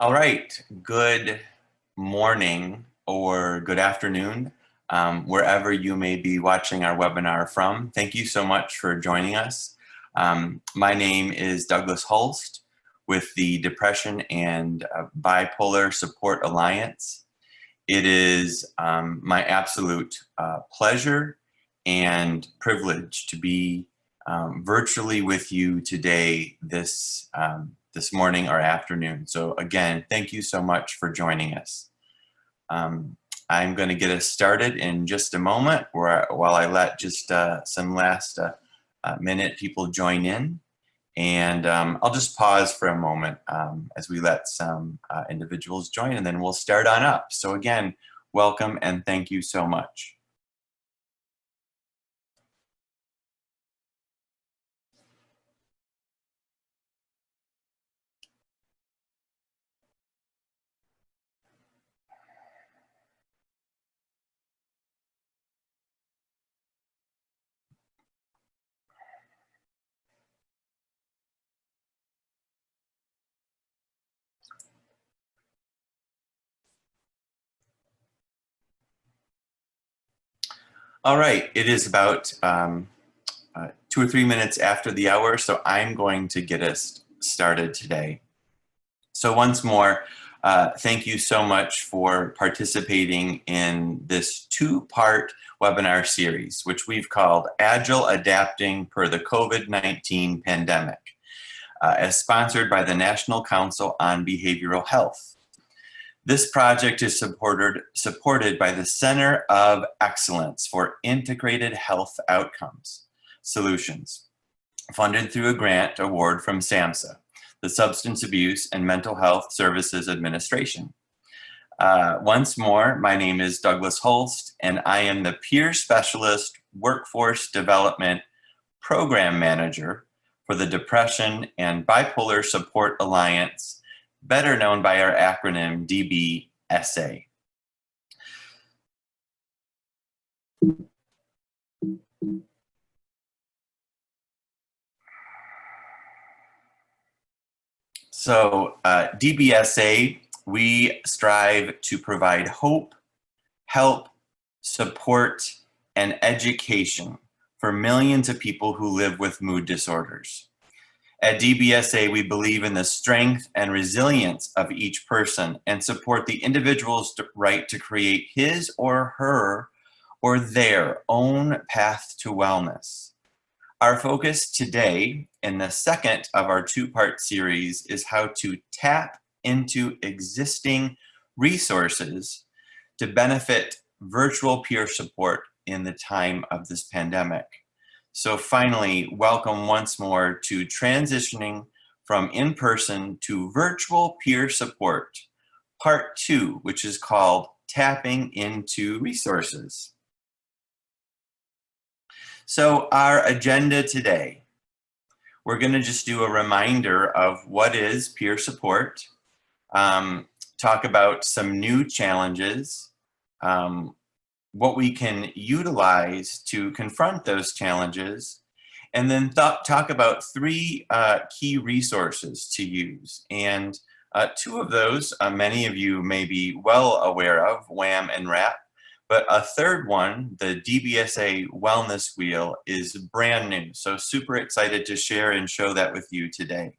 All right, good morning or good afternoon, wherever you may be watching our webinar from. Thank you so much for joining us. My name is Douglas Holst with the Depression and Bipolar Support Alliance. It is my absolute pleasure and privilege to be virtually with you today this morning or afternoon. So again, thank you so much for joining us. I'm going to get us started in just a moment while I let just some last minute people join in. And I'll just pause for a moment as we let some individuals join, and then we'll start on up. So again, welcome and thank you so much. All right, it is about 2 or 3 minutes after the hour, so I'm going to get us started today. So once more, thank you so much for participating in this two-part webinar series, which we've called Agile Adapting per the COVID-19 Pandemic, as sponsored by the National Council on Behavioral Health. This project is supported by the Center of Excellence for Integrated Health Outcomes Solutions, funded through a grant award from SAMHSA, the Substance Abuse and Mental Health Services Administration. Once more, my name is Douglas Holst, and I am the Peer Specialist Workforce Development Program Manager for the Depression and Bipolar Support Alliance, better known by our acronym DBSA. So DBSA, we strive to provide hope, help, support, and education for millions of people who live with mood disorders. At DBSA, we believe in the strength and resilience of each person and support the individual's right to create his or her or their own path to wellness. Our focus today in the second of our two-part series is how to tap into existing resources to benefit virtual peer support in the time of this pandemic. So finally, welcome once more to transitioning from in-person to virtual peer support, part 2, which is called Tapping into Resources. So our agenda today, we're going to just do a reminder of what is peer support, talk about some new challenges, what we can utilize to confront those challenges, and then talk about 3 key resources to use. And 2 of those, many of you may be well aware of, WHAM and WRAP, but a third one, the DBSA Wellness Wheel, is brand new. So super excited to share and show that with you today.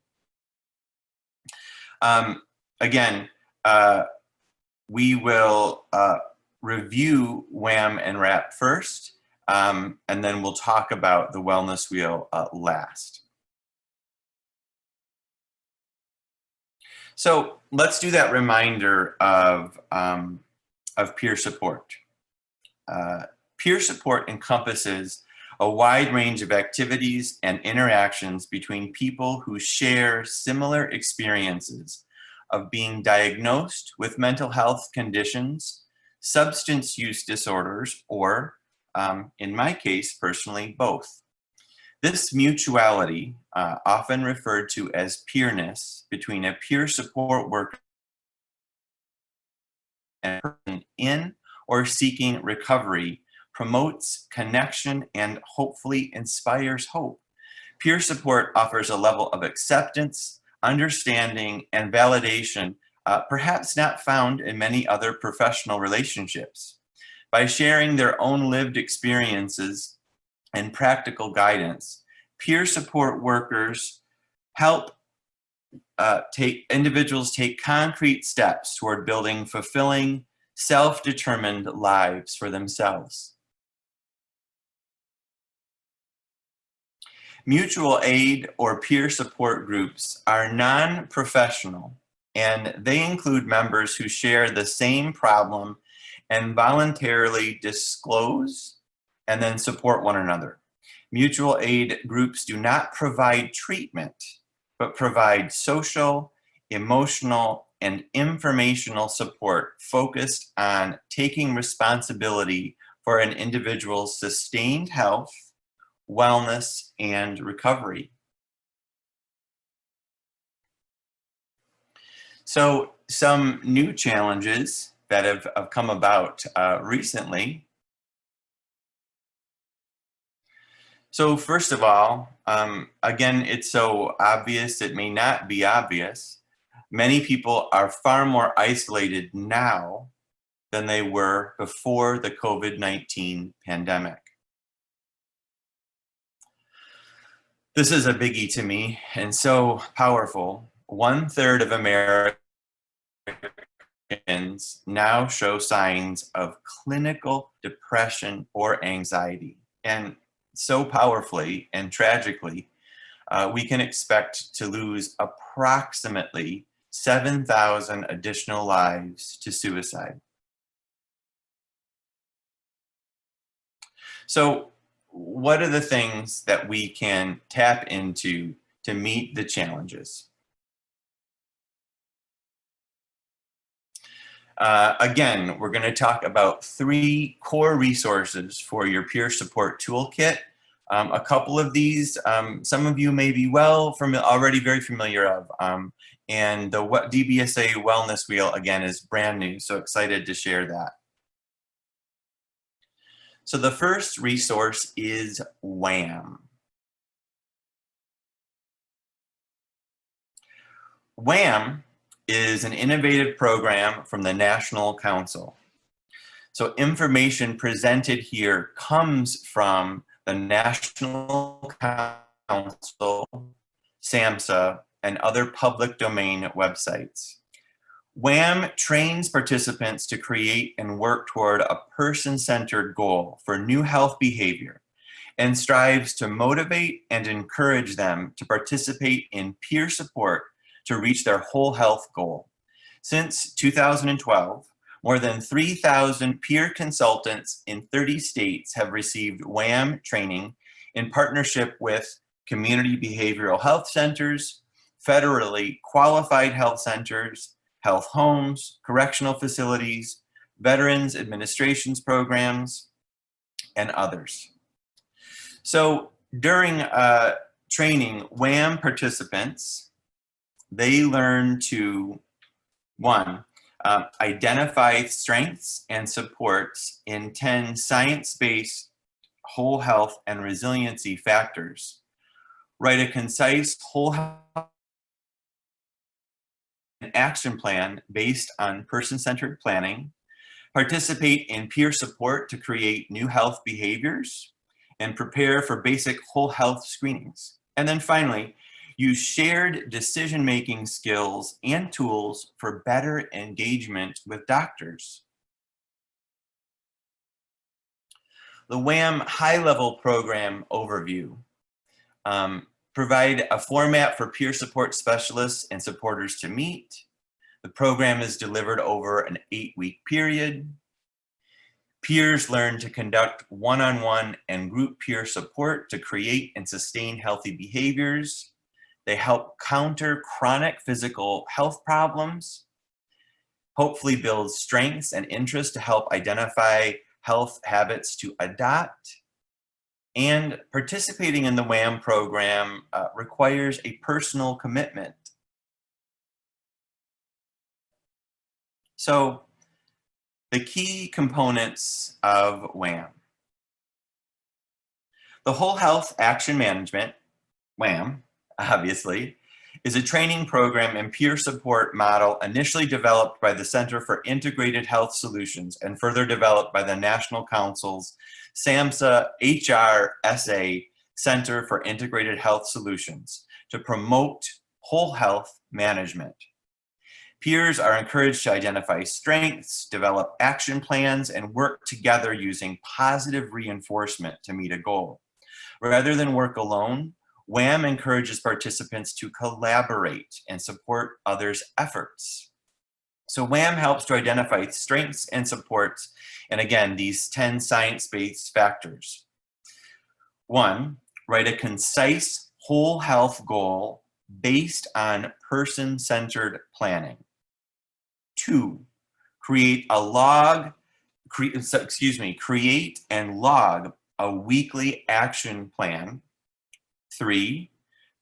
Again, we will review WHAM and WRAP first, and then we'll talk about the Wellness Wheel last. So let's do that reminder of peer support. Peer support encompasses a wide range of activities and interactions between people who share similar experiences of being diagnosed with mental health conditions, substance use disorders, or, in my case, personally, both. This mutuality, often referred to as peerness, between a peer support worker and a person in or seeking recovery, promotes connection and hopefully inspires hope. Peer support offers a level of acceptance, understanding, and validation perhaps not found in many other professional relationships. By sharing their own lived experiences and practical guidance, peer support workers help individuals take concrete steps toward building fulfilling, self-determined lives for themselves. Mutual aid or peer support groups are non-professional, and they include members who share the same problem and voluntarily disclose and then support one another. Mutual aid groups do not provide treatment, but provide social, emotional, and informational support focused on taking responsibility for an individual's sustained health, wellness, and recovery. So some new challenges that have come about recently. So first of all, again, it's so obvious it may not be obvious. Many people are far more isolated now than they were before the COVID-19 pandemic. This is a biggie to me and so powerful. 1/3 of Americans now show signs of clinical depression or anxiety. And so powerfully and tragically, we can expect to lose approximately 7,000 additional lives to suicide. So what are the things that we can tap into to meet the challenges? Again, we're going to talk about 3 core resources for your peer support toolkit. A couple of these, some of you may be already very familiar of. And the DBSA Wellness Wheel, again, is brand new, so excited to share that. So the first resource is WHAM. WHAM is an innovative program from the National Council. So information presented here comes from the National Council, SAMHSA, and other public domain websites. WHAM trains participants to create and work toward a person-centered goal for new health behavior and strives to motivate and encourage them to participate in peer support to reach their whole health goal. Since 2012, more than 3,000 peer consultants in 30 states have received WHAM training in partnership with community behavioral health centers, federally qualified health centers, health homes, correctional facilities, veterans administrations programs, and others. So during training, WHAM participants, they learn to, 1, identify strengths and supports in 10 science-based whole health and resiliency factors, write a concise whole health action plan based on person-centered planning, participate in peer support to create new health behaviors, and prepare for basic whole health screenings. And then finally, use shared decision-making skills and tools for better engagement with doctors. The WHAM high-level program overview. Provide a format for peer support specialists and supporters to meet. The program is delivered over an 8-week period. Peers learn to conduct one-on-one and group peer support to create and sustain healthy behaviors. They help counter chronic physical health problems, hopefully build strengths and interests to help identify health habits to adopt. And participating in the WHAM program requires a personal commitment. So the key components of WHAM. The Whole Health Action Management, WHAM, obviously, is a training program and peer support model initially developed by the Center for Integrated Health Solutions and further developed by the National Council's SAMHSA HRSA Center for Integrated Health Solutions to promote whole health management. Peers are encouraged to identify strengths, develop action plans, and work together using positive reinforcement to meet a goal. Rather than work alone, WHAM encourages participants to collaborate and support others' efforts. So WHAM helps to identify strengths and supports, and again, these 10 science-based factors. 1, write a concise whole health goal based on person-centered planning. 2, create and log a weekly action plan. 3,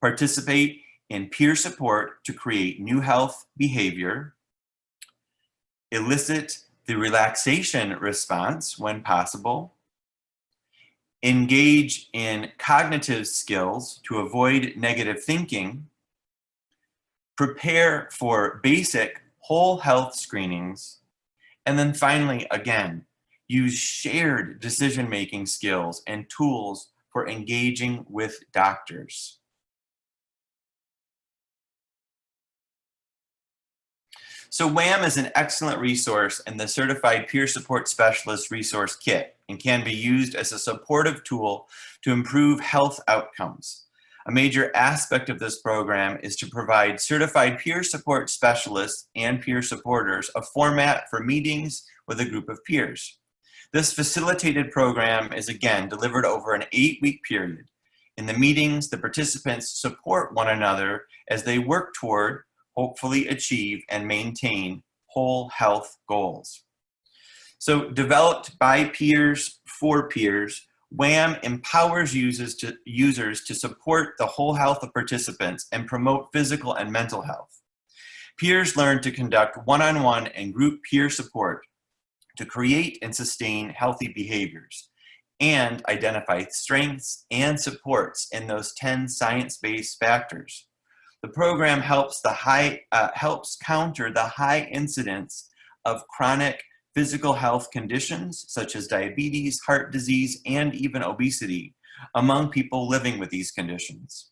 participate in peer support to create new health behavior. Elicit the relaxation response when possible. Engage in cognitive skills to avoid negative thinking. Prepare for basic whole health screenings. And then finally, again, use shared decision-making skills and tools for engaging with doctors. So WHAM is an excellent resource in the Certified Peer Support Specialist Resource Kit and can be used as a supportive tool to improve health outcomes. A major aspect of this program is to provide certified peer support specialists and peer supporters a format for meetings with a group of peers. This facilitated program is again delivered over an 8-week period. In the meetings, the participants support one another as they work toward, hopefully achieve, and maintain whole health goals. So developed by peers for peers, WHAM empowers users to support the whole health of participants and promote physical and mental health. Peers learn to conduct one-on-one and group peer support to create and sustain healthy behaviors and identify strengths and supports in those 10 science-based factors. The program helps counter the high incidence of chronic physical health conditions such as diabetes, heart disease, and even obesity among people living with these conditions.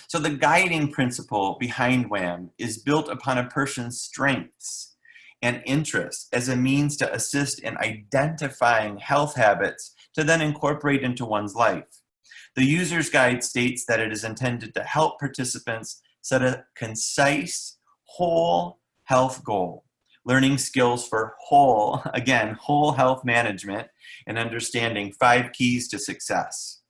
So the guiding principle behind WHAM is built upon a person's strengths and interests as a means to assist in identifying health habits to then incorporate into one's life. The user's guide states that it is intended to help participants set a concise, whole health goal, learning skills for whole health management, and understanding 5 keys to success.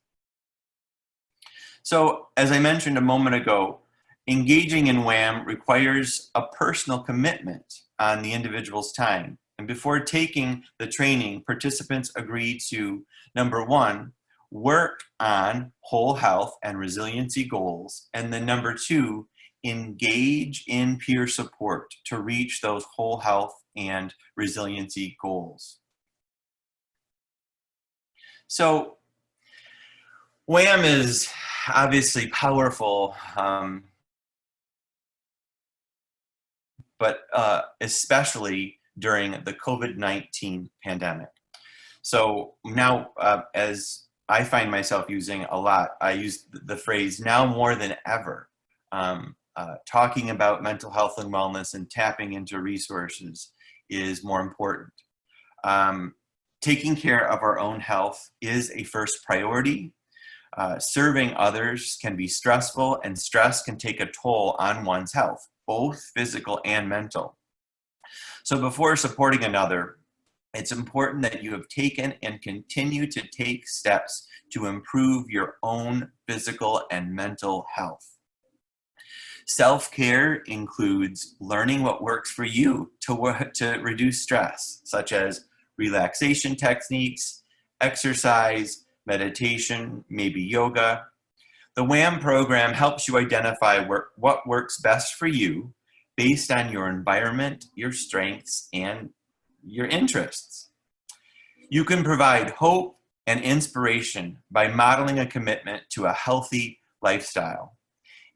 So, as I mentioned a moment ago, engaging in WHAM requires a personal commitment on the individual's time. And before taking the training, participants agree to, number 1, work on whole health and resiliency goals, and then number 2, engage in peer support to reach those whole health and resiliency goals. So WHAM is obviously powerful, but especially during the COVID-19 pandemic. So now, as I find myself using a lot, I use the phrase now more than ever, talking about mental health and wellness and tapping into resources is more important. Taking care of our own health is a first priority. Serving others can be stressful, and stress can take a toll on one's health, both physical and mental. So before supporting another, it's important that you have taken and continue to take steps to improve your own physical and mental health. Self-care includes learning what works for you to reduce stress, such as relaxation techniques, exercise, meditation, maybe yoga. The WHAM program helps you identify what works best for you based on your environment, your strengths, and your interests. You can provide hope and inspiration by modeling a commitment to a healthy lifestyle.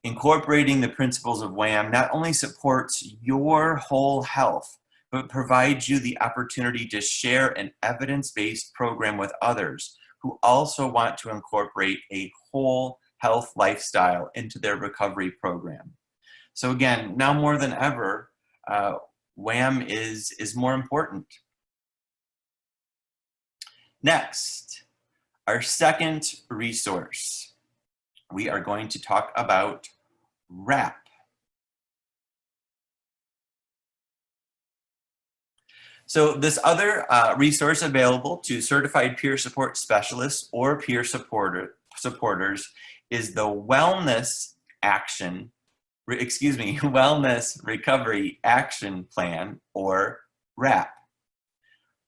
Incorporating the principles of WHAM not only supports your whole health, but provides you the opportunity to share an evidence-based program with others who also want to incorporate a whole health lifestyle into their recovery program. So again, now more than ever, WHAM is more important. Next, our second resource, we are going to talk about WRAP. So this other resource available to certified peer support specialists or peer supporters is the Wellness Recovery Action Plan, or WRAP.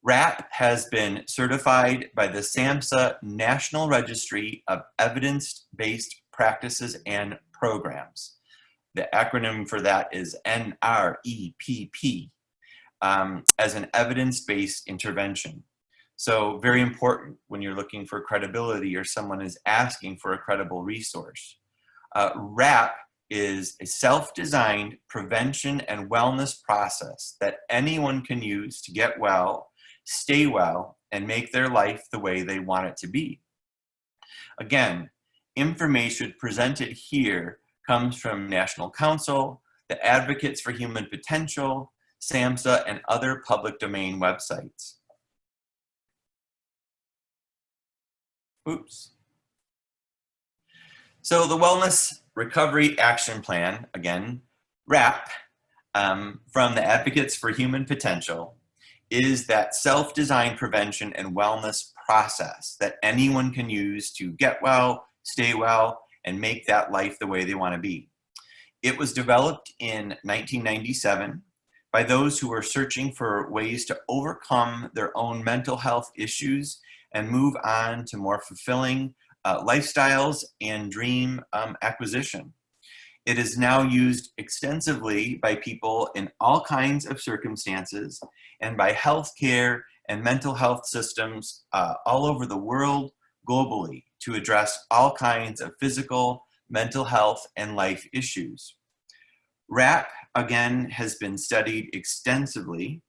WRAP has been certified by the SAMHSA National Registry of Evidence-Based Practices and Programs. The acronym for that is NREPP, as an evidence-based intervention. So very important when you're looking for credibility or someone is asking for a credible resource. WRAP is a self-designed prevention and wellness process that anyone can use to get well, stay well, and make their life the way they want it to be. Again, information presented here comes from National Council, the Advocates for Human Potential, SAMHSA, and other public domain websites. Oops. So the Wellness Recovery Action Plan, again, WRAP, from the Advocates for Human Potential, is that self-designed prevention and wellness process that anyone can use to get well, stay well, and make that life the way they want to be. It was developed in 1997 by those who were searching for ways to overcome their own mental health issues and move on to more fulfilling lifestyles and dream acquisition. It is now used extensively by people in all kinds of circumstances and by healthcare and mental health systems all over the world globally to address all kinds of physical, mental health, and life issues. WRAP, again, has been studied extensively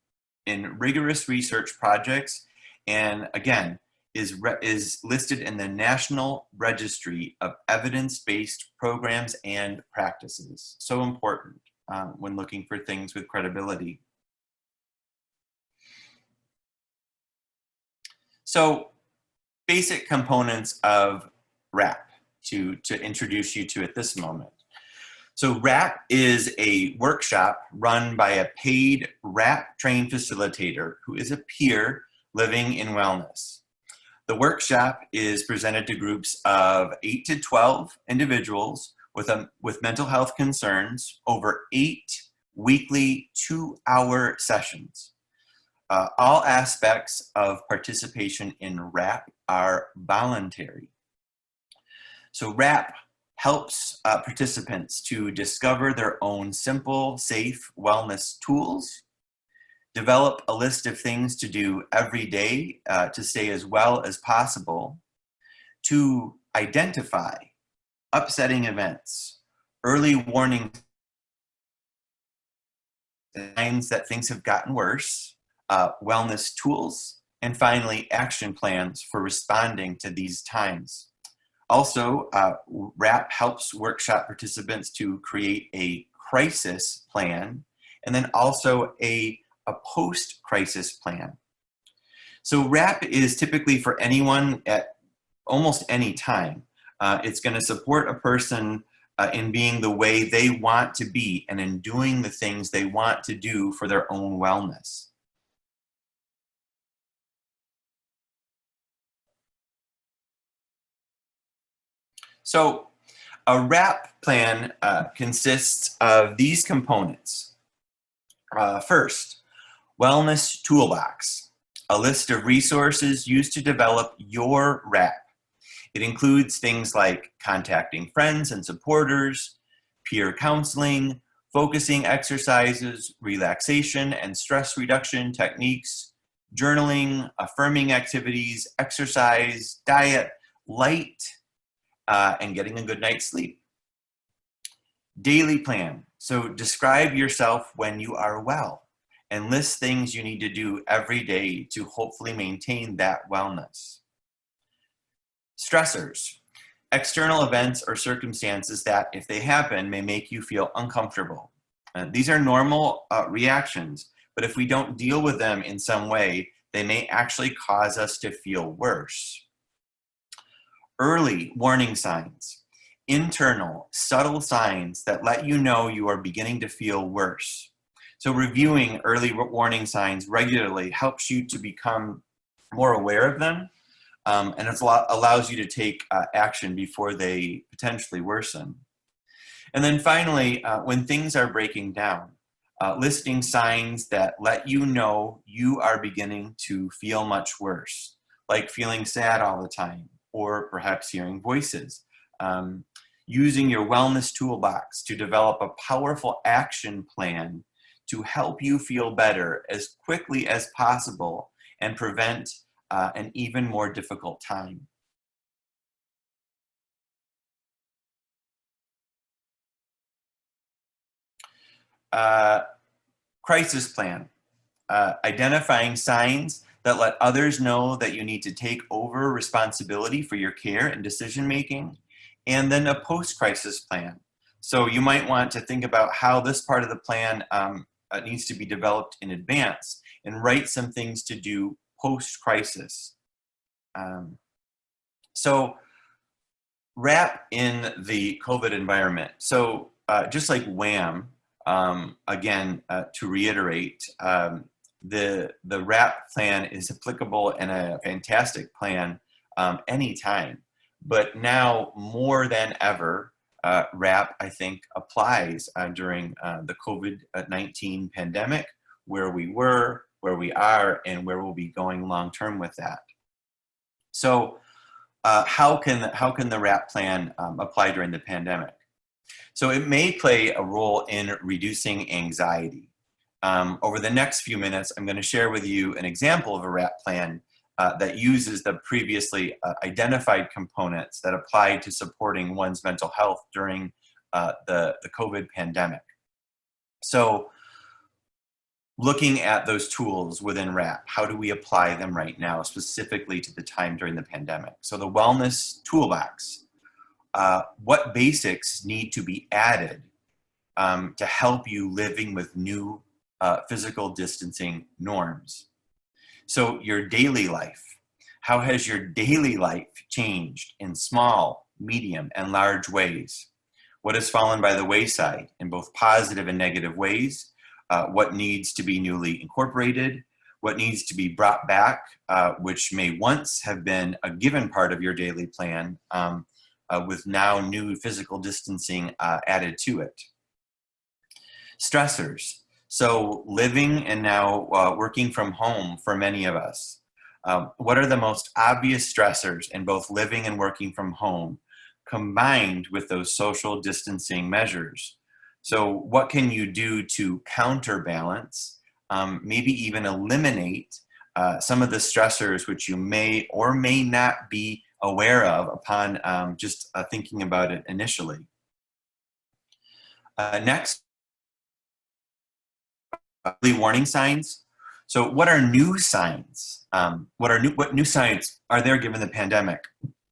in rigorous research projects, and again, is listed in the National Registry of Evidence-Based Programs and Practices. So important when looking for things with credibility. So, basic components of WRAP to introduce you to at this moment. So WRAP is a workshop run by a paid WRAP trained facilitator who is a peer living in wellness. The workshop is presented to groups of 8 to 12 individuals with mental health concerns over 8 weekly 2-hour sessions. All aspects of participation in WRAP are voluntary. So WRAP helps participants to discover their own simple, safe wellness tools, develop a list of things to do every day to stay as well as possible, to identify upsetting events, early warning signs that things have gotten worse, wellness tools, and finally, action plans for responding to these times. Also, WRAP helps workshop participants to create a crisis plan and then also a post-crisis plan. So WRAP is typically for anyone at almost any time. It's going to support a person in being the way they want to be and in doing the things they want to do for their own wellness. So a WRAP plan consists of these components. First, Wellness Toolbox, a list of resources used to develop your WRAP. It includes things like contacting friends and supporters, peer counseling, focusing exercises, relaxation and stress reduction techniques, journaling, affirming activities, exercise, diet, light, and getting a good night's sleep. Daily plan. So describe yourself when you are well and list things you need to do every day to hopefully maintain that wellness. Stressors. External events or circumstances that, if they happen, may make you feel uncomfortable. These are normal reactions, but if we don't deal with them in some way, they may actually cause us to feel worse. Early warning signs. Internal, subtle signs that let you know you are beginning to feel worse. So reviewing early warning signs regularly helps you to become more aware of them, and it allows you to take action before they potentially worsen. And then finally, when things are breaking down, listing signs that let you know you are beginning to feel much worse, like feeling sad all the time, or perhaps hearing voices. Using your Wellness Toolbox to develop a powerful action plan to help you feel better as quickly as possible and prevent an even more difficult time. Crisis plan. Identifying signs that let others know that you need to take over responsibility for your care and decision making, and then a post-crisis plan. So you might want to think about how this part of the plan needs to be developed in advance and write some things to do post-crisis. So wrap in the COVID environment. So just like WHAM, again, to reiterate, the WRAP plan is applicable and a fantastic plan anytime. But now more than ever, WRAP, I think, applies during the COVID-19 pandemic, where we were, where we are, and where we'll be going long-term with that. So how can the WRAP plan apply during the pandemic? So it may play a role in reducing anxiety. Over the next few minutes, I'm going to share with you an example of a WRAP plan that uses the previously identified components that apply to supporting one's mental health during the COVID pandemic. So looking at those tools within WRAP, how do we apply them right now, specifically to the time during the pandemic? So the Wellness Toolbox, what basics need to be added to help you living with new physical distancing norms? So your daily life, how has your daily life changed in small, medium, and large ways? What has fallen by the wayside in both positive and negative ways? What needs to be newly incorporated? What needs to be brought back, which may once have been a given part of your daily plan, with now new physical distancing added to it. Stressors. So living and now working from home for many of us. What are the most obvious stressors in both living and working from home, combined with those social distancing measures? So what can you do to counterbalance, maybe even eliminate some of the stressors which you may or may not be aware of upon just thinking about it initially? Next, early warning signs. So what are new signs? What new signs are there given the pandemic?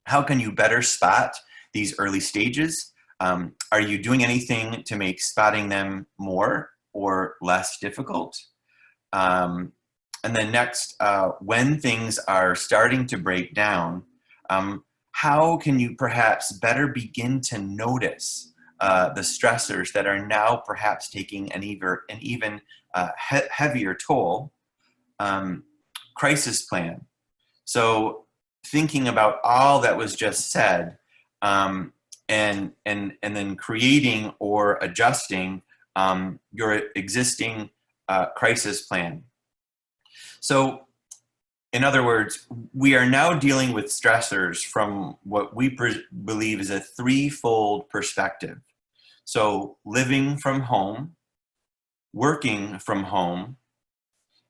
How can you better spot these early stages? Are you doing anything to make spotting them more or less difficult? And then next, when things are starting to break down, how can you perhaps better begin to notice the stressors that are now perhaps taking an even heavier toll? Crisis plan. So thinking about all that was just said, and then creating or adjusting your existing crisis plan. So in other words, we are now dealing with stressors from what we believe is a threefold perspective. So living from home, working from home,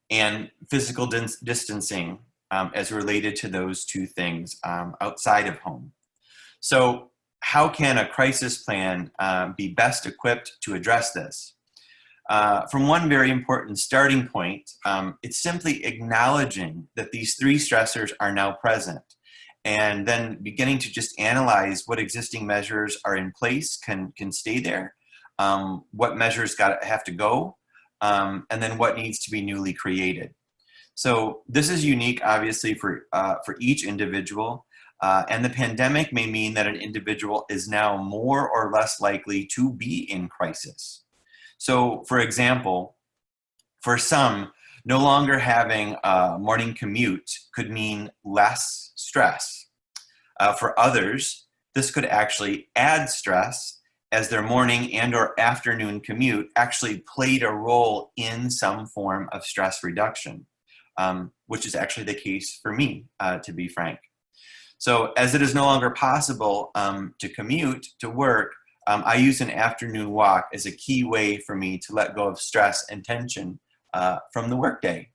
and physical distancing as related to those two things outside of home. So how can a crisis plan be best equipped to address this? From one very important starting point, it's simply acknowledging that these three stressors are now present, and then beginning to just analyze what existing measures are in place, can stay there, what measures have to go, and then what needs to be newly created. So this is unique, obviously, for each individual, and the pandemic may mean that an individual is now more or less likely to be in crisis. So, for example, for some, no longer having a morning commute could mean less stress. For others, this could actually add stress, as their morning and or afternoon commute actually played a role in some form of stress reduction, which is actually the case for me, to be frank. So as it is no longer possible to commute to work, I use an afternoon walk as a key way for me to let go of stress and tension from the workday.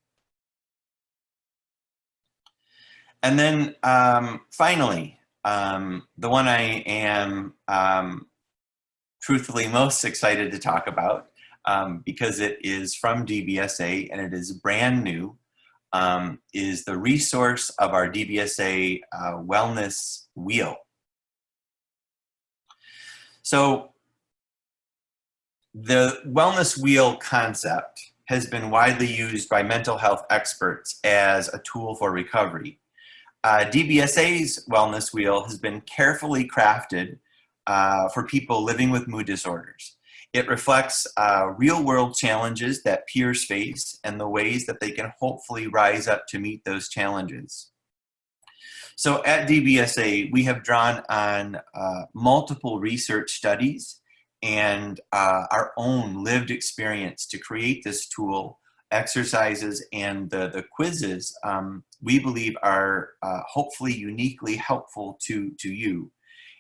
And then finally, the one I am truthfully most excited to talk about, because it is from DBSA and it is brand new, is the resource of our DBSA Wellness Wheel. So the Wellness Wheel concept has been widely used by mental health experts as a tool for recovery. DBSA's Wellness Wheel has been carefully crafted for people living with mood disorders. It reflects real-world challenges that peers face and the ways that they can hopefully rise up to meet those challenges. So at DBSA, we have drawn on multiple research studies and our own lived experience to create this tool. Exercises and the quizzes we believe are hopefully uniquely helpful to you.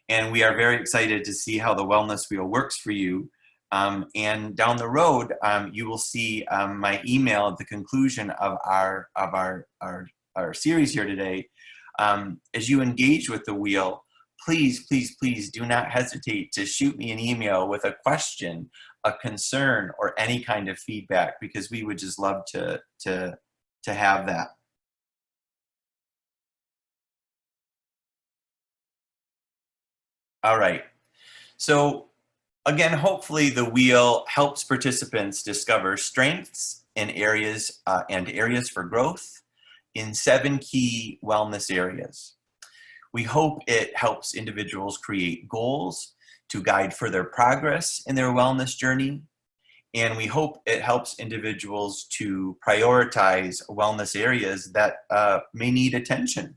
And we are very excited to see how the Wellness Wheel works for you. And down the road, you will see my email at the conclusion of our series here today. As you engage with the wheel, please do not hesitate to shoot me an email with a question, a concern, or any kind of feedback, because we would just love to have that. All right. So again, hopefully the wheel helps participants discover strengths and areas for growth in 7 key wellness areas. We hope it helps individuals create goals to guide further progress in their wellness journey. And we hope it helps individuals to prioritize wellness areas that may need attention.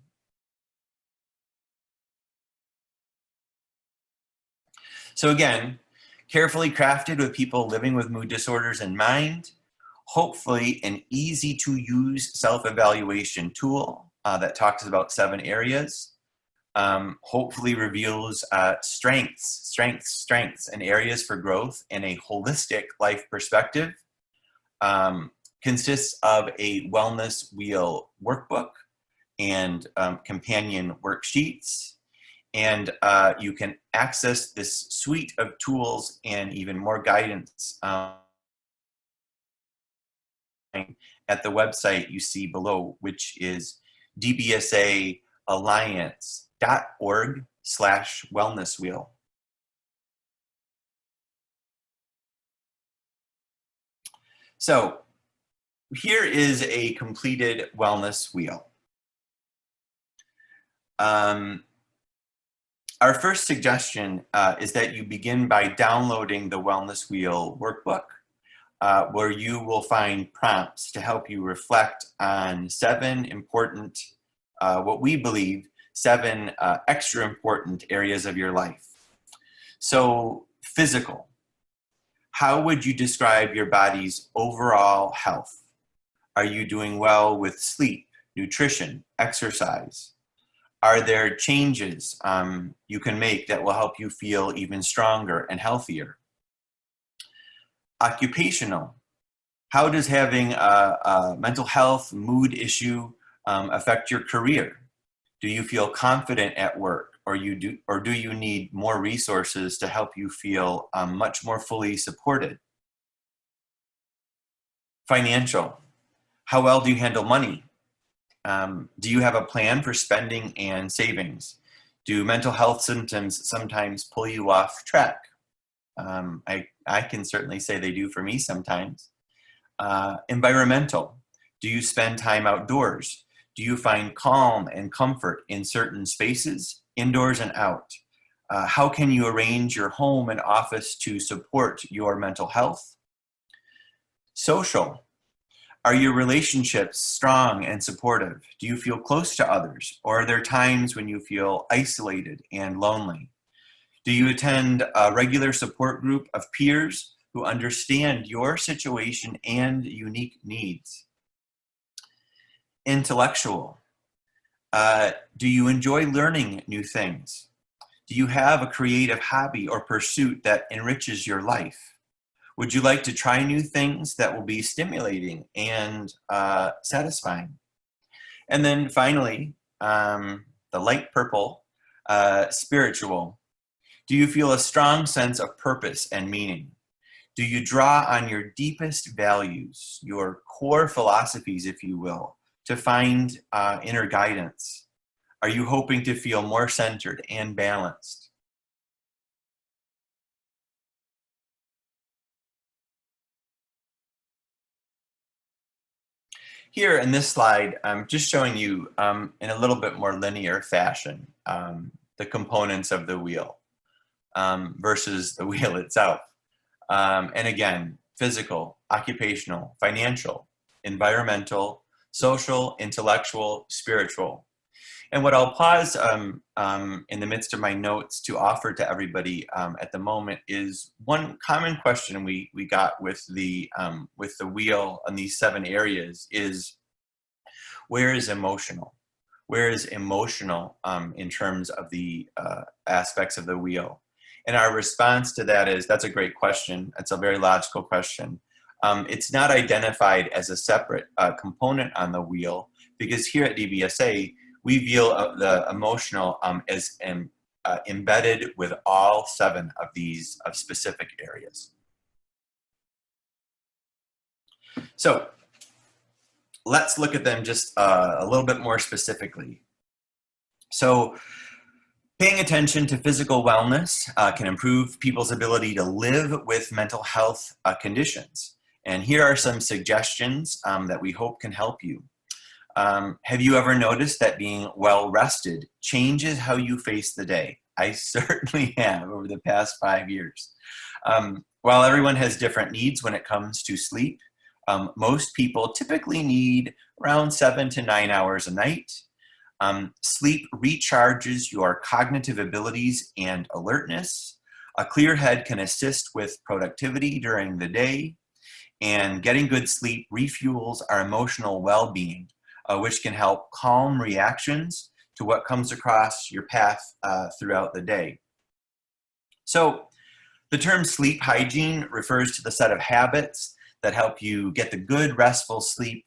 So again, carefully crafted with people living with mood disorders in mind, hopefully an easy to use self-evaluation tool that talks about 7 areas. Hopefully reveals strengths and areas for growth in a holistic life perspective. Consists of a Wellness Wheel workbook and companion worksheets. And you can access this suite of tools and even more guidance at the website you see below, which is dbsaalliance.org/wellnesswheel. So here is a completed wellness wheel. Our first suggestion is that you begin by downloading the Wellness Wheel workbook, where you will find prompts to help you reflect on 7 important, what we believe, 7 extra important areas of your life. So, physical. How would you describe your body's overall health? Are you doing well with sleep, nutrition, exercise? Are there changes you can make that will help you feel even stronger and healthier? Occupational. How does having a mental health, mood issue affect your career? Do you feel confident at work? or do you need more resources to help you feel much more fully supported? Financial. How well do you handle money? Do you have a plan for spending and savings? Do mental health symptoms sometimes pull you off track? I can certainly say they do for me sometimes. Environmental. Do you spend time outdoors? Do you find calm and comfort in certain spaces, indoors and out? How can you arrange your home and office to support your mental health? Social. Are your relationships strong and supportive? Do you feel close to others? Or are there times when you feel isolated and lonely? Do you attend a regular support group of peers who understand your situation and unique needs? Intellectual. Do you enjoy learning new things? Do you have a creative hobby or pursuit that enriches your life? Would you like to try new things that will be stimulating and satisfying? And then finally, the light purple, spiritual. Do you feel a strong sense of purpose and meaning? Do you draw on your deepest values, your core philosophies, if you will, to find inner guidance? Are you hoping to feel more centered and balanced? Here in this slide, I'm just showing you in a little bit more linear fashion the components of the wheel versus the wheel itself. And again, physical, occupational, financial, environmental, social, intellectual, spiritual. And what I'll pause in the midst of my notes to offer to everybody at the moment is one common question we got with the wheel on these 7 areas is, where is emotional? Where is emotional in terms of the aspects of the wheel? And our response to that is, that's a great question. It's a very logical question. It's not identified as a separate component on the wheel, because here at DBSA, we view the emotional as embedded with all 7 of these specific areas. So let's look at them just a little bit more specifically. So paying attention to physical wellness can improve people's ability to live with mental health conditions. And here are some suggestions that we hope can help you. Have you ever noticed that being well rested changes how you face the day? I certainly have over the past 5 years. While everyone has different needs when it comes to sleep, most people typically need around 7 to 9 hours a night. Sleep recharges your cognitive abilities and alertness. A clear head can assist with productivity during the day, and getting good sleep refuels our emotional well-being, which can help calm reactions to what comes across your path throughout the day. So the term sleep hygiene refers to the set of habits that help you get the good restful sleep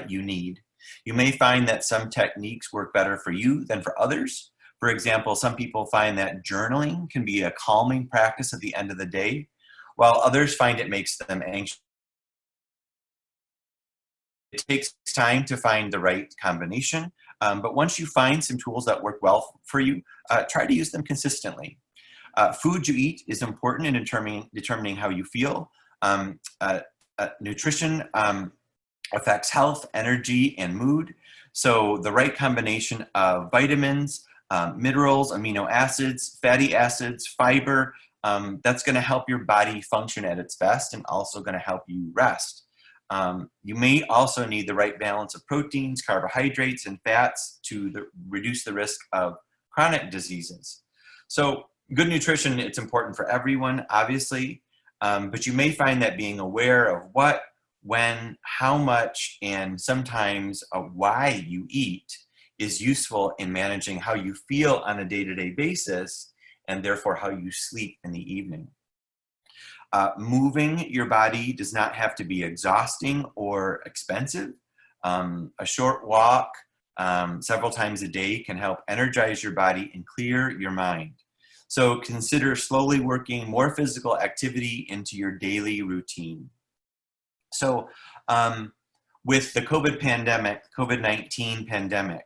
you need. You may find that some techniques work better for you than for others. For example, some people find that journaling can be a calming practice at the end of the day, while others find it makes them anxious. It takes time to find the right combination, but once you find some tools that work well for you, try to use them consistently. Food you eat is important in determining how you feel. Nutrition affects health, energy, and mood. So the right combination of vitamins, minerals, amino acids, fatty acids, fiber, that's going to help your body function at its best and also going to help you rest. You may also need the right balance of proteins, carbohydrates, and fats to reduce the risk of chronic diseases. So good nutrition, it's important for everyone, obviously, but you may find that being aware of what, when, how much, and sometimes why you eat is useful in managing how you feel on a day-to-day basis, and therefore how you sleep in the evening. Moving your body does not have to be exhausting or expensive. A short walk, several times a day can help energize your body and clear your mind. So consider slowly working more physical activity into your daily routine. So with the COVID-19 pandemic,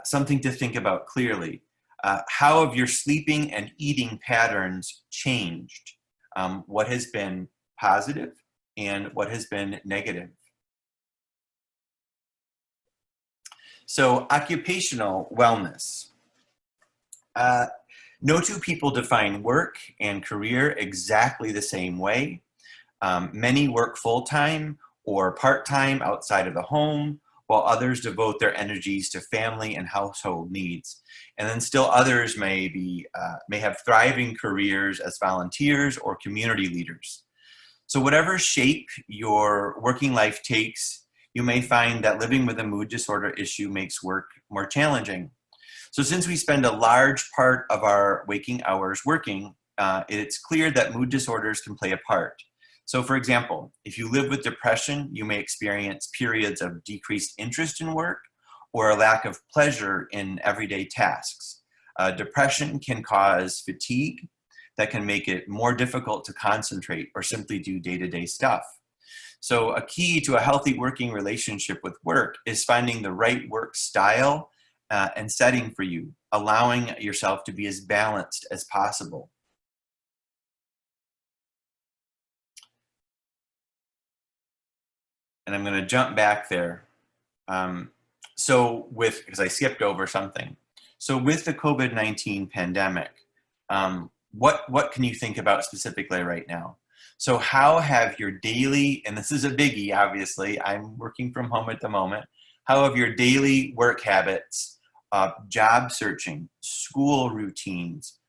something to think about clearly. How have your sleeping and eating patterns changed? What has been positive and what has been negative? So occupational wellness. No two people define work and career exactly the same way. Many work full-time or part-time outside of the home, while others devote their energies to family and household needs. And then still others may have thriving careers as volunteers or community leaders. So whatever shape your working life takes, you may find that living with a mood disorder issue makes work more challenging. So since we spend a large part of our waking hours working, it's clear that mood disorders can play a part. So for example, if you live with depression, you may experience periods of decreased interest in work or a lack of pleasure in everyday tasks. Depression can cause fatigue that can make it more difficult to concentrate or simply do day-to-day stuff. So a key to a healthy working relationship with work is finding the right work style and setting for you, allowing yourself to be as balanced as possible. And I'm going to jump back there. Because I skipped over something. So with the COVID-19 pandemic, what can you think about specifically right now? So how have your daily, and this is a biggie, obviously, I'm working from home at the moment, how have your daily work habits, job searching, school routines,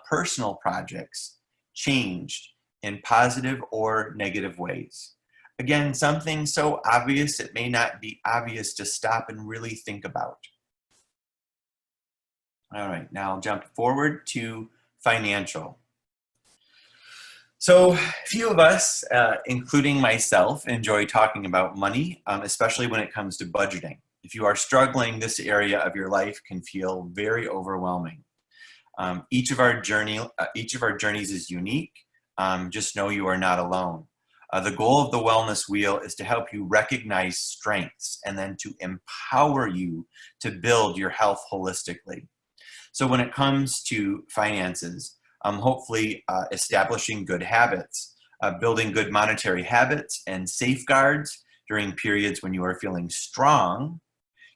personal projects changed in positive or negative ways? Again, something so obvious it may not be obvious to stop and really think about. All right, now I'll jump forward to financial. So few of us, including myself, enjoy talking about money, especially when it comes to budgeting. If you are struggling, this area of your life can feel very overwhelming. Each of our journeys is unique. Just know you are not alone. The goal of the Wellness Wheel is to help you recognize strengths and then to empower you to build your health holistically. So when it comes to finances, hopefully establishing good habits, building good monetary habits and safeguards during periods when you are feeling strong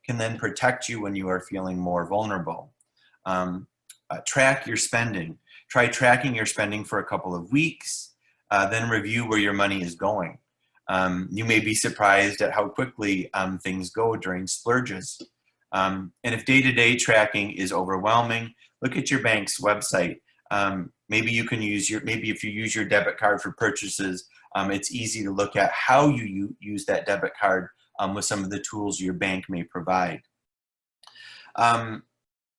can then protect you when you are feeling more vulnerable. Track your spending. Try tracking your spending for a couple of weeks, then review where your money is going. You may be surprised at how quickly things go during splurges. And if day-to-day tracking is overwhelming, look at your bank's website. Maybe if you use your debit card for purchases, it's easy to look at how you use that debit card with some of the tools your bank may provide.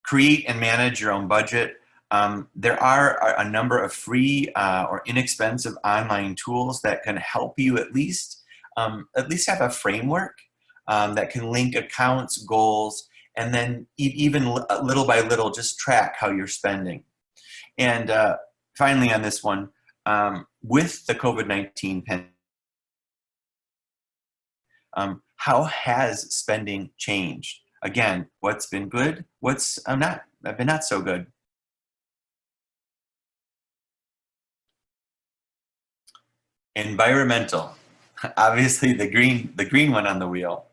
Create and manage your own budget. There are a number of free or inexpensive online tools that can help you at least have a framework that can link accounts, goals, and then even little by little just track how you're spending. And finally on this one, with the COVID-19 pandemic, how has spending changed? Again, what's been good? What's been not so good? Environmental, obviously the green one on the wheel.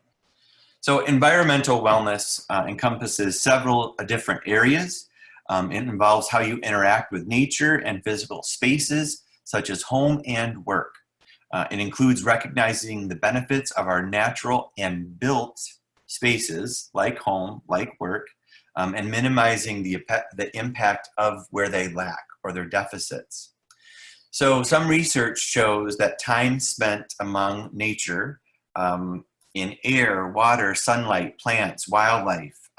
So environmental wellness encompasses several different areas. It involves how you interact with nature and physical spaces, such as home and work. It includes recognizing the benefits of our natural and built spaces, like home, like work, and minimizing the impact of where they lack or their deficits. So some research shows that time spent among nature, in air, water, sunlight, plants, wildlife,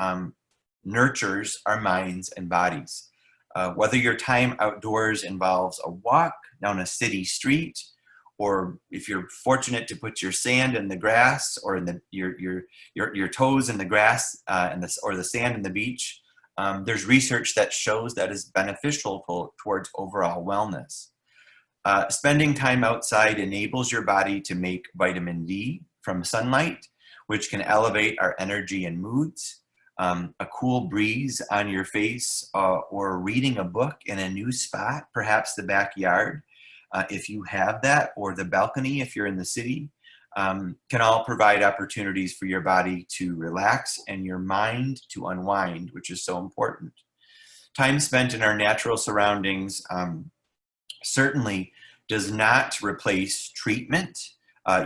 nurtures our minds and bodies. Whether your time outdoors involves a walk down a city street or if you're fortunate to put your sand in the grass or in your toes in the grass or the sand in the beach, there's research that shows that is beneficial towards overall wellness. Spending time outside enables your body to make vitamin D from sunlight, which can elevate our energy and moods. A cool breeze on your face or reading a book in a new spot, perhaps the backyard, if you have that, or the balcony if you're in the city, can all provide opportunities for your body to relax and your mind to unwind, which is so important. Time spent in our natural surroundings certainly does not replace treatment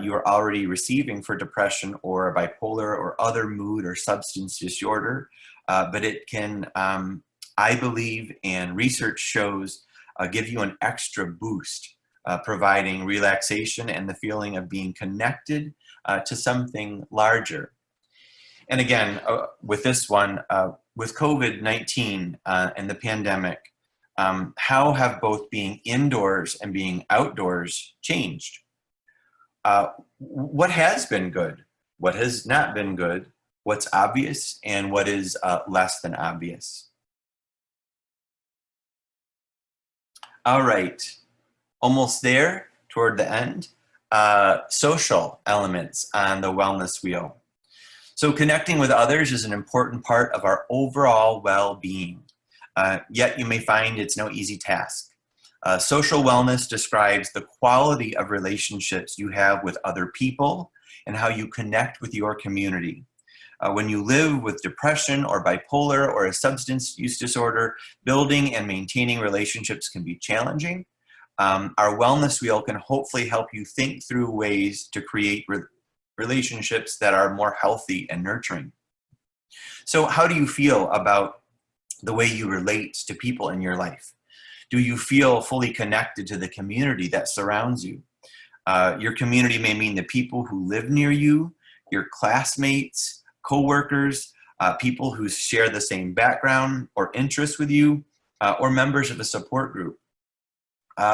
you are already receiving for depression or bipolar or other mood or substance disorder, but it can, I believe, and research shows, give you an extra boost, providing relaxation and the feeling of being connected to something larger. And again, with this one, with COVID-19 and the pandemic, how have both being indoors and being outdoors changed? What has been good? What has not been good? What's obvious and what is less than obvious? All right, almost there toward the end. Social elements on the wellness wheel. So connecting with others is an important part of our overall well-being. Yet you may find it's no easy task. Social wellness describes the quality of relationships you have with other people and how you connect with your community. When you live with depression or bipolar or a substance use disorder, building and maintaining relationships can be challenging. Our wellness wheel can hopefully help you think through ways to create relationships that are more healthy and nurturing. So how do you feel about the way you relate to people in your life? Do you feel fully connected to the community that surrounds you? Your community may mean the people who live near you, your classmates, coworkers, people who share the same background or interests with you, or members of a support group.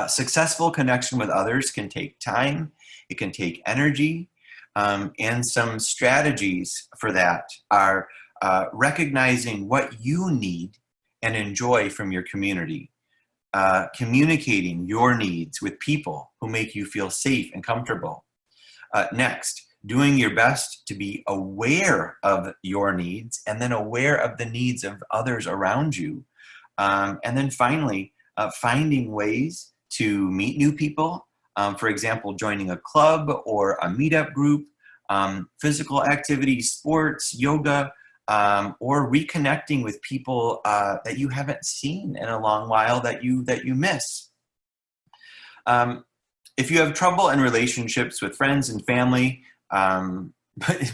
Successful connection with others can take time, it can take energy, and some strategies for that are recognizing what you need and enjoy from your community. Communicating your needs with people who make you feel safe and comfortable. Next, doing your best to be aware of your needs and then aware of the needs of others around you. And then finally, finding ways to meet new people. For example, joining a club or a meetup group, physical activities, sports, yoga, or reconnecting with people that you haven't seen in a long while that you miss. If you have trouble in relationships with friends and family,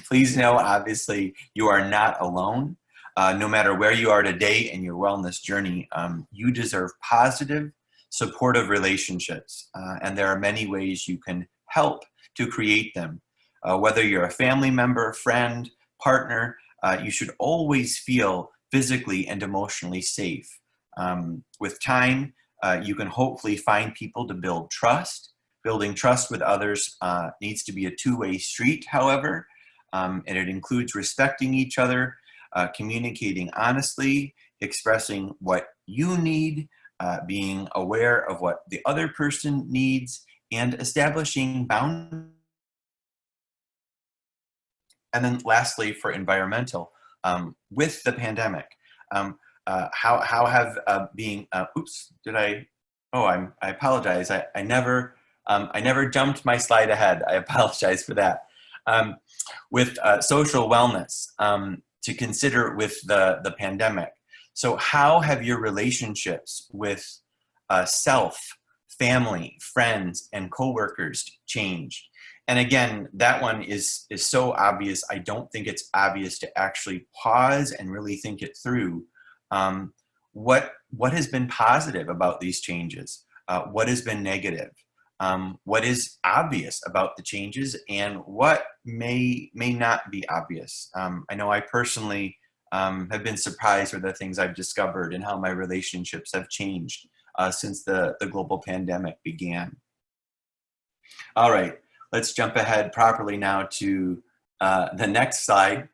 please know, obviously, you are not alone. No matter where you are today in your wellness journey, you deserve positive, supportive relationships. And there are many ways you can help to create them. Whether you're a family member, friend, partner, you should always feel physically and emotionally safe. With time, you can hopefully find people to build trust. Building trust with others needs to be a two-way street, however, and it includes respecting each other, communicating honestly, expressing what you need, being aware of what the other person needs, and establishing boundaries. And then lastly, for environmental, with the pandemic, how have being, I apologize. I never jumped my slide ahead. I apologize for that. With social wellness to consider with the pandemic. So how have your relationships with self, family, friends, and coworkers changed? And again, that one is so obvious. I don't think it's obvious to actually pause and really think it through. What has been positive about these changes? What has been negative? What is obvious about the changes, and what may not be obvious? I know I personally have been surprised with the things I've discovered and how my relationships have changed since the global pandemic began. All right, let's jump ahead properly now to the next slide.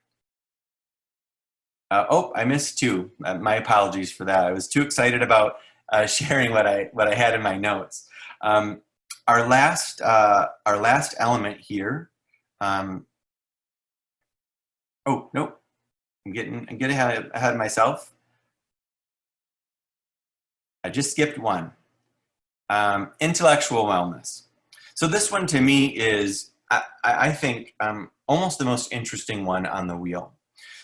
Oh, I missed two. My apologies for that. I was too excited about sharing what I had in my notes. Um, our last element here. Oh, nope. I'm getting ahead of myself. I just skipped one. Intellectual wellness. So this one to me is, I think, almost the most interesting one on the wheel.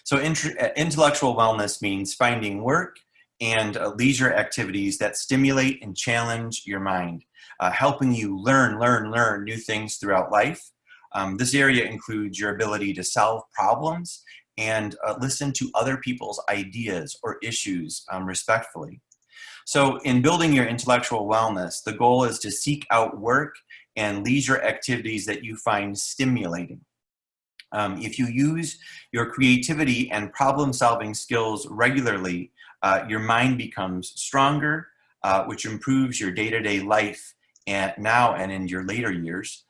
So intellectual wellness means finding work and leisure activities that stimulate and challenge your mind, helping you learn new things throughout life. This area includes your ability to solve problems and listen to other people's ideas or issues respectfully. So in building your intellectual wellness, the goal is to seek out work and leisure activities that you find stimulating. If you use your creativity and problem-solving skills regularly, your mind becomes stronger, which improves your day-to-day life now and in your later years.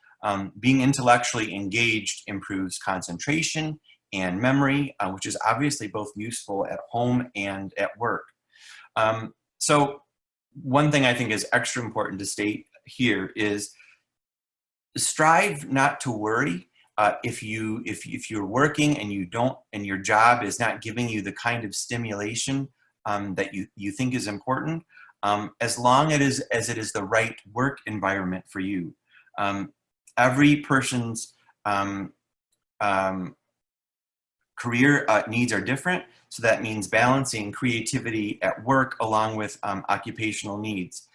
Being intellectually engaged improves concentration and memory, which is obviously both useful at home and at work. So one thing I think is extra important to state here is strive not to worry if you're working and your job is not giving you the kind of stimulation that you think is important, as long as it is the right work environment for you. Every person's career needs are different, so that means balancing creativity at work along with occupational needs,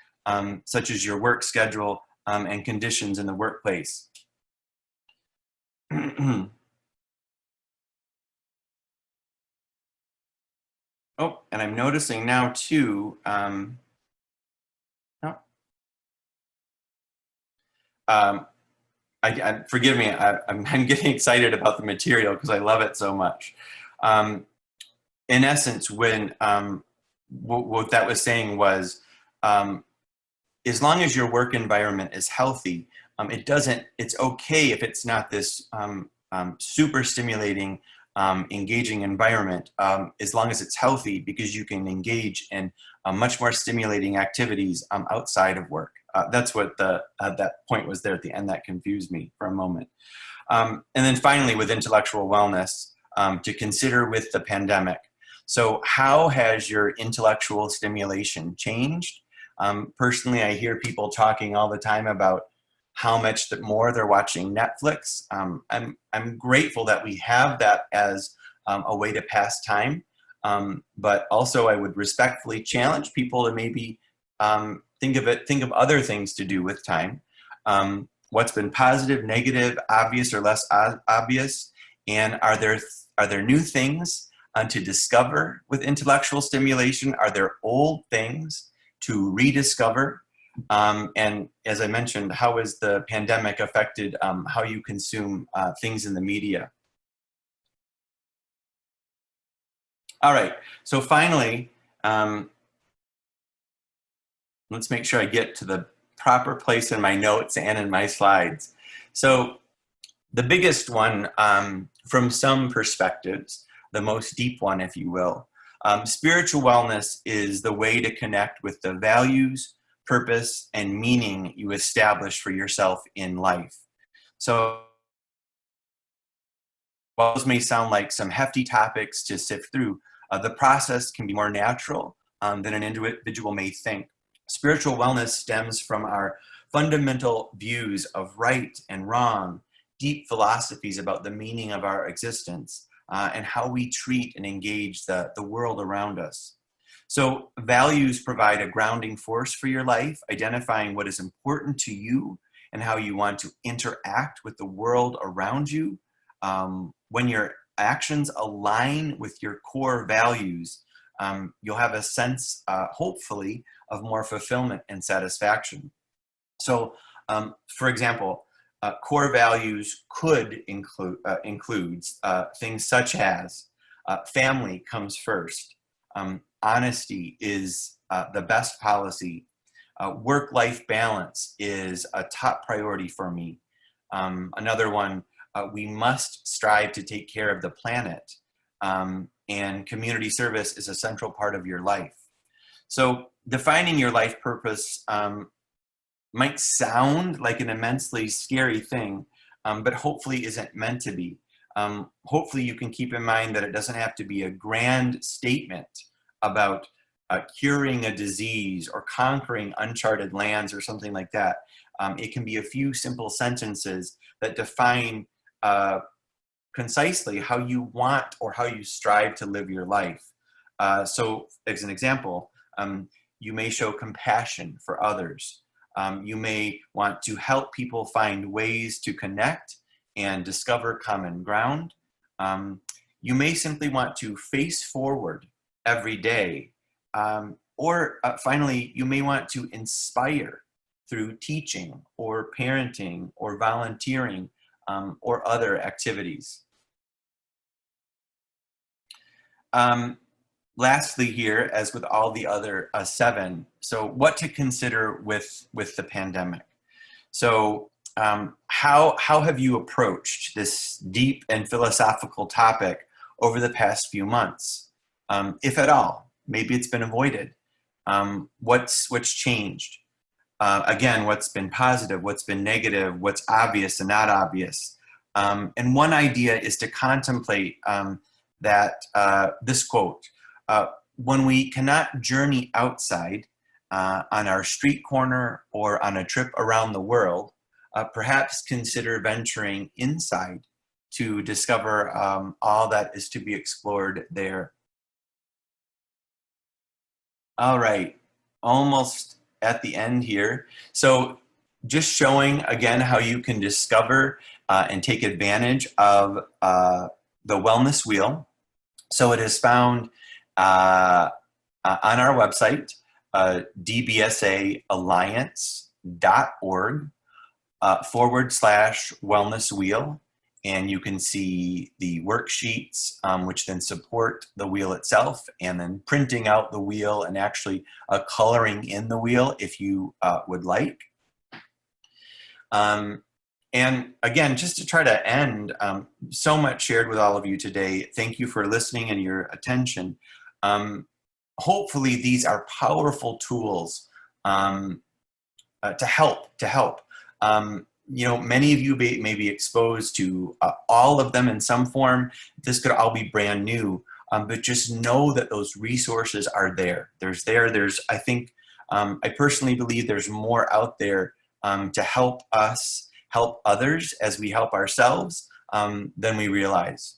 such as your work schedule and conditions in the workplace. Oh, and I'm noticing now too, no, forgive me, I'm getting excited about the material because I love it so much. In essence, when what that was saying was, as long as your work environment is healthy, it's okay if it's not this super stimulating, engaging environment, as long as it's healthy, because you can engage in much more stimulating activities outside of work. That's what that point was there at the end that confused me for a moment. And then finally, with intellectual wellness, to consider with the pandemic. So how has your intellectual stimulation changed? Personally, I hear people talking all the time about how much more they're watching Netflix. I'm grateful that we have that as a way to pass time, but also I would respectfully challenge people to maybe think of other things to do with time. What's been positive, negative, obvious, or less obvious, and are there new things to discover with intellectual stimulation? Are there old things to rediscover? And as I mentioned, how has the pandemic affected how you consume things in the media? All right, so finally, let's make sure I get to the proper place in my notes and in my slides. So the biggest one, from some perspectives, the most deep one, if you will, spiritual wellness is the way to connect with the values, purpose, and meaning you establish for yourself in life. So while those may sound like some hefty topics to sift through, the process can be more natural than an individual may think. Spiritual wellness stems from our fundamental views of right and wrong, deep philosophies about the meaning of our existence, and how we treat and engage the world around us. So values provide a grounding force for your life, identifying what is important to you and how you want to interact with the world around you. When your actions align with your core values, you'll have a sense, hopefully, of more fulfillment and satisfaction. So, for example, core values could include things such as family comes first, honesty is the best policy, Work-life balance is a top priority for me. Another one, we must strive to take care of the planet, and community service is a central part of your life. So defining your life purpose might sound like an immensely scary thing, but hopefully isn't meant to be. Hopefully you can keep in mind that it doesn't have to be a grand statement about curing a disease or conquering uncharted lands or something like that. It can be a few simple sentences that define concisely how you want or how you strive to live your life. So as an example, you may show compassion for others. You may want to help people find ways to connect and discover common ground. You may simply want to face forward every day. Or finally, you may want to inspire through teaching or parenting or volunteering or other activities. Lastly here, as with all the other 7, so what to consider with the pandemic. So how have you approached this deep and philosophical topic over the past few months? If at all, maybe it's been avoided. What's changed? Again, what's been positive, what's been negative, what's obvious and not obvious. And one idea is to contemplate this quote, when we cannot journey outside on our street corner or on a trip around the world, perhaps consider venturing inside to discover all that is to be explored there. All right, almost at the end here. So just showing again how you can discover and take advantage of the Wellness Wheel. So it is found on our website, dbsaalliance.org /wellness wheel. And you can see the worksheets, which then support the wheel itself, and then printing out the wheel and actually coloring in the wheel if you would like. And again, just to try to end, so much shared with all of you today. Thank you for listening and your attention. Hopefully these are powerful tools to help. You know, many of you may be exposed to all of them in some form. This could all be brand new, but just know that those resources are there. I think, I personally believe there's more out there to help us help others as we help ourselves than we realize.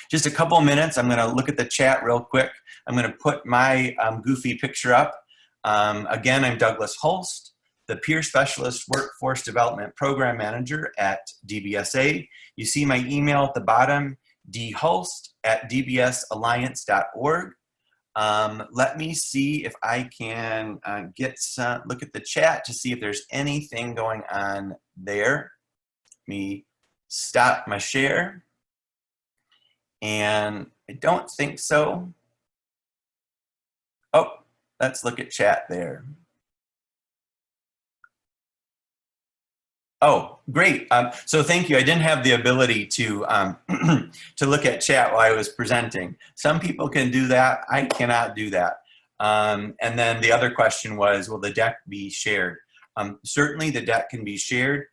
Just a couple minutes, I'm gonna look at the chat real quick. I'm gonna put my goofy picture up. Again, I'm Douglas Holst, the Peer Specialist Workforce Development Program Manager at DBSA. You see my email at the bottom, dholst@dbsalliance.org. Let me see if I can look at the chat to see if there's anything going on there. Let me stop my share. And I don't think so. Oh, let's look at chat there. Oh, great. So thank you. I didn't have the ability to to look at chat while I was presenting. Some people can do that. I cannot do that. And then the other question was, will the deck be shared? Certainly the deck can be shared.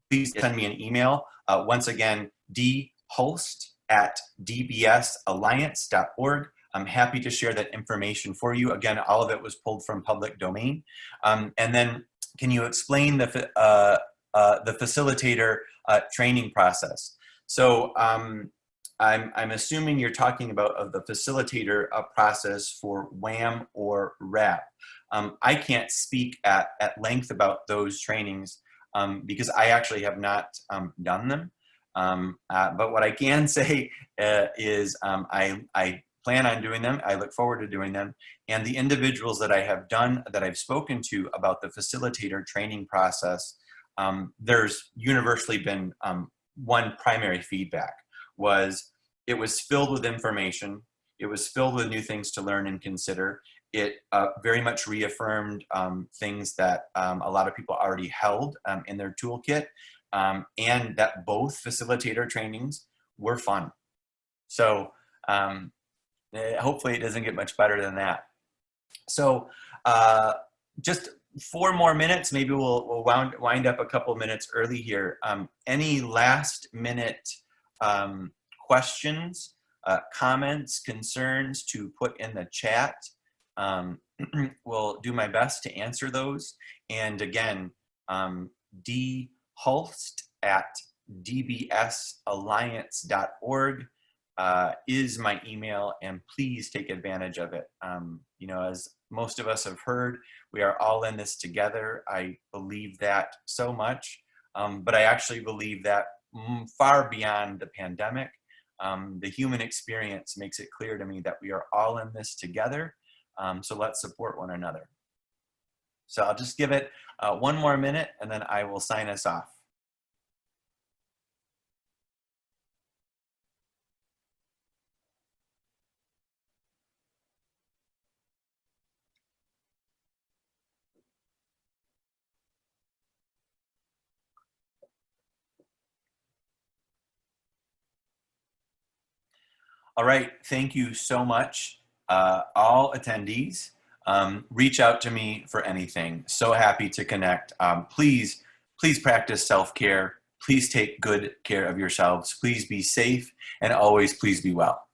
Please send me an email. Once again, dholst@dbsalliance.org. I'm happy to share that information for you. Again, all of it was pulled from public domain. And then can you explain the facilitator training process? So I'm assuming you're talking about the facilitator process for WHAM or WRAP. I can't speak at length about those trainings because I actually have not done them. But what I can say is I plan on doing them. I look forward to doing them. And the individuals that I have done, that I've spoken to about the facilitator training process, there's universally been one primary feedback was it was filled with information. It was filled with new things to learn and consider. It very much reaffirmed things that a lot of people already held in their toolkit, and that both facilitator trainings were fun. So hopefully it doesn't get much better than that. So just 4 more minutes, maybe we'll wind up a couple minutes early here. Any last minute questions, comments, concerns to put in the chat? Will do my best to answer those. And again, dhulst@dbsalliance.org is my email, and please take advantage of it. You know, as most of us have heard, we are all in this together. I believe that so much, but I actually believe that far beyond the pandemic, the human experience makes it clear to me that we are all in this together. So let's support one another. So I'll just give it 1 more minute, and then I will sign us off. All right, thank you so much, all attendees. Reach out to me for anything. So happy to connect. Please practice self-care. Please take good care of yourselves. Please be safe, and always please be well.